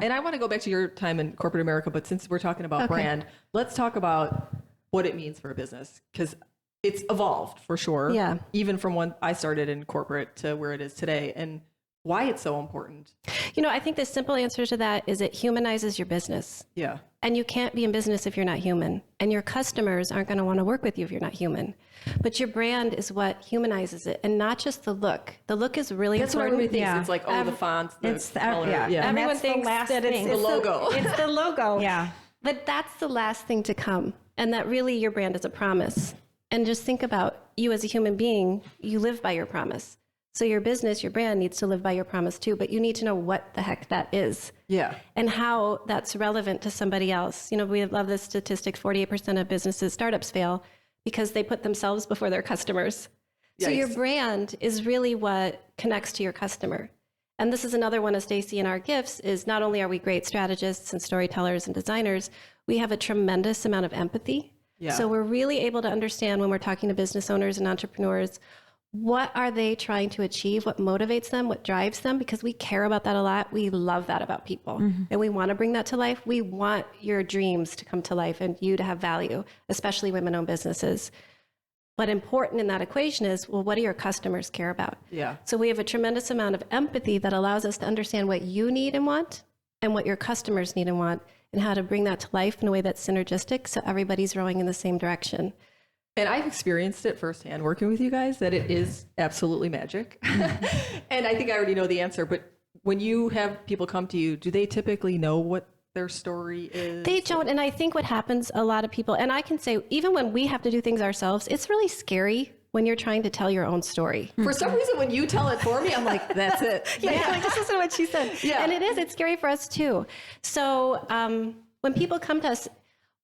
And I want to go back to your time in corporate America, but since we're talking about brand, let's talk about what it means for a business, because it's evolved for sure. Yeah. Even from when I started in corporate to where it is today, and why it's so important. I think the simple answer to that is it humanizes your business. Yeah. And you can't be in business if you're not human. And your customers aren't going to want to work with you if you're not human. But your brand is what humanizes it, and not just the look. The look is really That's what important. everybody thinks. It's like, the fonts, the color. Everyone thinks that it's the logo. It's the logo. Yeah. But that's the last thing to come. And that really your brand is a promise. And just think about you as a human being, you live by your promise. So your business, your brand needs to live by your promise too, but you need to know what the heck that is. Yeah. And how that's relevant to somebody else. We love this statistic, 48% of businesses, startups fail because they put themselves before their customers. Yikes. So your brand is really what connects to your customer. And this is another one of Stacy and our gifts is not only are we great strategists and storytellers and designers, we have a tremendous amount of empathy. Yeah. So we're really able to understand when we're talking to business owners and entrepreneurs, what are they trying to achieve? What motivates them? What drives them? Because we care about that a lot. We love that about people. Mm-hmm. And we want to bring that to life. We want your dreams to come to life and you to have value, especially women-owned businesses. But important in that equation is, well, what do your customers care about? Yeah. So we have a tremendous amount of empathy that allows us to understand what you need and want and what your customers need and want and how to bring that to life in a way that's synergistic so everybody's rowing in the same direction. And I've experienced it firsthand working with you guys, that it is absolutely magic. And I think I already know the answer, but when you have people come to you, do they typically know what their story is? They don't. And I think what happens, a lot of people, and I can say, even when we have to do things ourselves, it's really scary when you're trying to tell your own story. For some reason, when you tell it for me, I'm like, that's it. Yeah. Like, this isn't what she said. Yeah. And it's scary for us too. So when people come to us,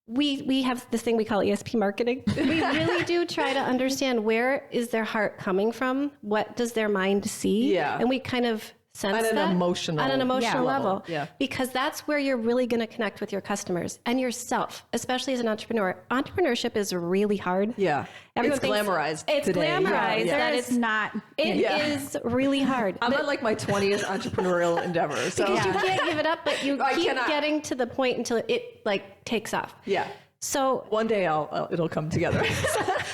we have this thing we call ESP marketing. We really do try to understand where is their heart coming from? What does their mind see? Yeah. And we kind of sense on that an emotional level. Yeah. Because that's where you're really going to connect with your customers and yourself, especially as an entrepreneur. Entrepreneurship is really hard. Yeah. Everyone it's glamorized It's today. glamorized. Yeah. That it's not. It is really hard. I'm on like my 20th entrepreneurial endeavor. So. Because you can't give it up, but you keep getting to the point until it takes off. Yeah. So one day it'll come together.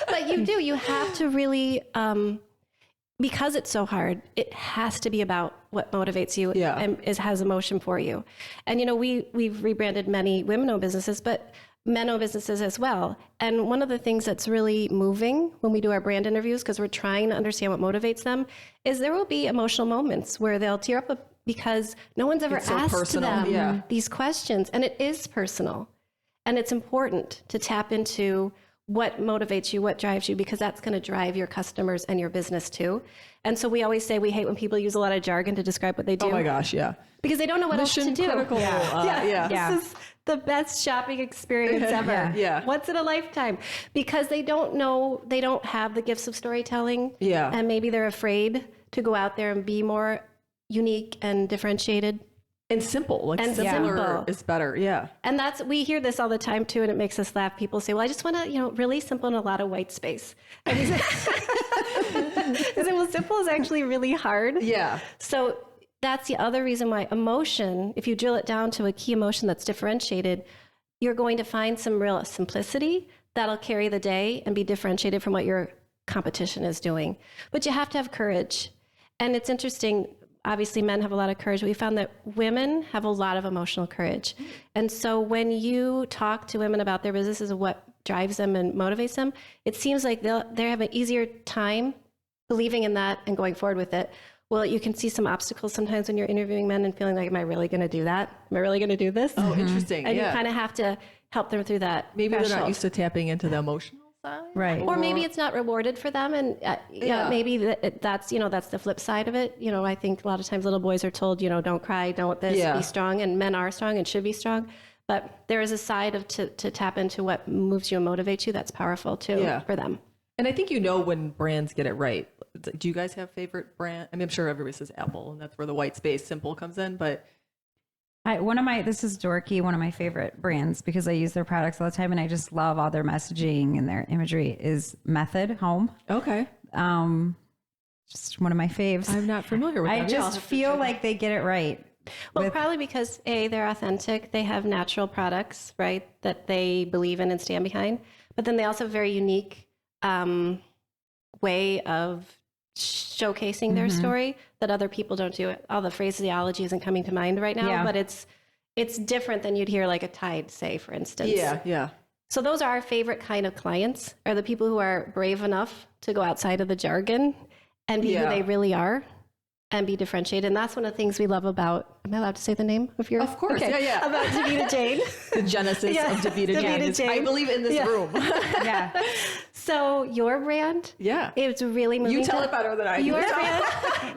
But you have to really, because it's so hard, it has to be about what motivates you and has emotion for you. And, we've rebranded many women-owned businesses, but men-owned businesses as well. And one of the things that's really moving when we do our brand interviews, because we're trying to understand what motivates them, is there will be emotional moments where they'll tear up because no one's ever asked them these questions. And it is personal. And it's important to tap into what motivates you, what drives you, because that's going to drive your customers and your business too. And so we always say we hate when people use a lot of jargon to describe what they do. Oh my gosh, yeah. Because they don't know what else to do. Critical. This is the best shopping experience ever. Yeah. Once in a lifetime. Because they don't know, they don't have the gifts of storytelling. Yeah. And maybe they're afraid to go out there and be more unique and differentiated. And simple. Simpler is better. Yeah. And we hear this all the time too, and it makes us laugh. People say, well, I just want to, really simple and a lot of white space. And we say, well, simple is actually really hard. Yeah. So that's the other reason why emotion, if you drill it down to a key emotion that's differentiated, you're going to find some real simplicity that'll carry the day and be differentiated from what your competition is doing. But you have to have courage. And it's interesting. Obviously, men have a lot of courage. We found that women have a lot of emotional courage. And so when you talk to women about their businesses and what drives them and motivates them, it seems like they have an easier time believing in that and going forward with it. Well, you can see some obstacles sometimes when you're interviewing men and feeling like, am I really going to do that? Am I really going to do this? Oh, interesting. And you kind of have to help them through that. Maybe they're not used to tapping into the emotional side. Right. Or maybe it's not rewarded for them. And maybe that's the flip side of it. I think a lot of times little boys are told, don't cry, don't be strong. And men are strong and should be strong. But there is a side of to tap into what moves you and motivates you that's powerful too for them. And I think when brands get it right. Do you guys have favorite brand? I mean, I'm sure everybody says Apple, and that's where the white space simple comes in. But this is dorky, one of my favorite brands because I use their products all the time and I just love all their messaging and their imagery is Method Home. Okay. Just one of my faves. I'm not familiar with them. I just feel like they get it right. Well, probably because they're authentic. They have natural products, right, that they believe in and stand behind. But then they also have a very unique way of showcasing their story that other people don't do. It. All the phraseology isn't coming to mind right now, but it's different than you'd hear like a Tide say, for instance. Yeah. So those are our favorite kind of clients, are the people who are brave enough to go outside of the jargon and be who they really are and be differentiated. And that's one of the things we love about, am I allowed to say the name of your? Of course, okay. yeah. About Davita Jane. The genesis of Davita Jane. I believe in this room. Yeah. So your brand, it's really moving. You tell it better than I do. Your brand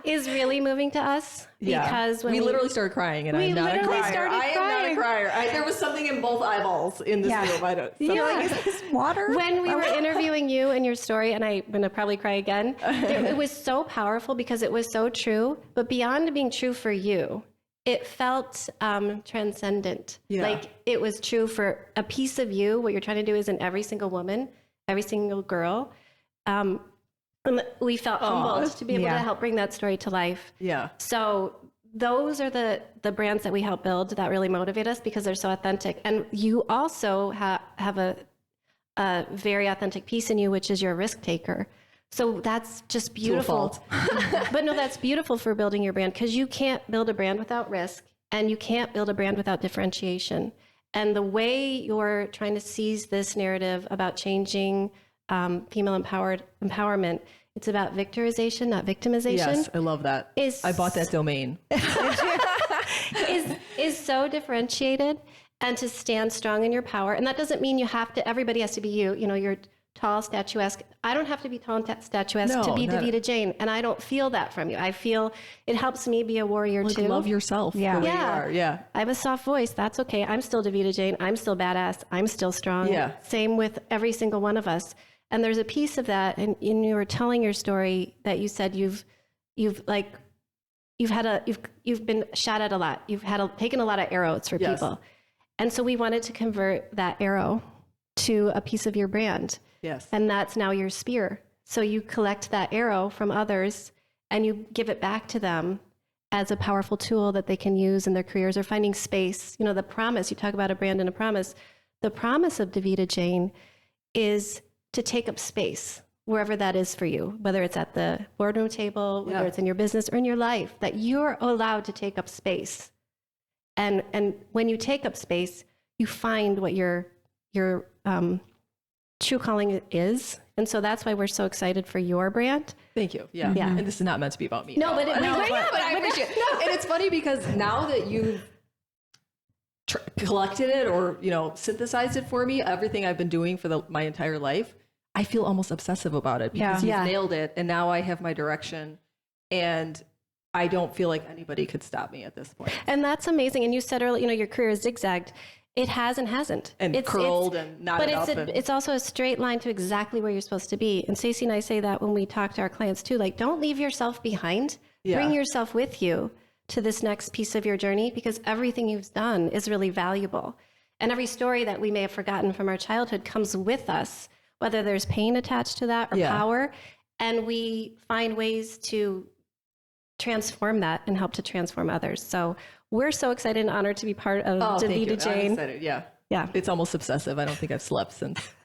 is really moving to us because when we literally started crying, and I'm not a crier. I am not a crier. There was something in both eyeballs in this room. I don't. Like, is this water? When we were interviewing you and your story, and I'm gonna probably cry again. It was so powerful because it was so true. But beyond being true for you, it felt transcendent. Like it was true for a piece of you. What you're trying to do is in every single woman, every single girl. And we felt humbled to be able to help bring that story to life. Yeah. So those are the brands that we help build that really motivate us because they're so authentic. And you also have a very authentic piece in you, which is you're a risk taker. So that's just beautiful. But no, that's beautiful for building your brand because you can't build a brand without risk and you can't build a brand without differentiation. And the way you're trying to seize this narrative about changing female empowerment, it's about victorization, not victimization. Yes, I love that. I bought that domain. is so differentiated and to stand strong in your power. And that doesn't mean everybody has to be you. You know, you're tall, statuesque. I don't have to be tall and statuesque to be Davita Jane. And I don't feel that from you. I feel it helps me be a warrior too. Love yourself the way you are. Yeah. I have a soft voice. That's okay. I'm still Davita Jane. I'm still badass. I'm still strong. Yeah. Same with every single one of us. And there's a piece of that. And you were telling your story that you said you've been shot at a lot. You've taken a lot of arrows for people. And so we wanted to convert that arrow to a piece of your brand. Yes. And that's now your spear. So you collect that arrow from others and you give it back to them as a powerful tool that they can use in their careers or finding space. You know, the promise, you talk about a brand and a promise. The promise of Davita Jane is to take up space wherever that is for you, whether it's at the boardroom table, whether it's in your business or in your life, that you're allowed to take up space. And when you take up space, you find what your true calling is. And so that's why we're so excited for your brand. Thank you. Yeah. And this is not meant to be about me. No, but I appreciate it. No. And it's funny because now that you've collected it or, synthesized it for me, everything I've been doing for my entire life, I feel almost obsessive about it because you've nailed it. And now I have my direction and I don't feel like anybody could stop me at this point. And that's amazing. And you said earlier, your career is zigzagged. It has and hasn't. And it's curled and knotted up. But it's also a straight line to exactly where you're supposed to be. And Stacey and I say that when we talk to our clients too, like, don't leave yourself behind. Bring yourself with you to this next piece of your journey because everything you've done is really valuable. And every story that we may have forgotten from our childhood comes with us, whether there's pain attached to that or power. And we find ways to transform that and help to transform others. So we're so excited and honored to be part of Davita Jane. I'm excited. Yeah. It's almost obsessive. I don't think I've slept since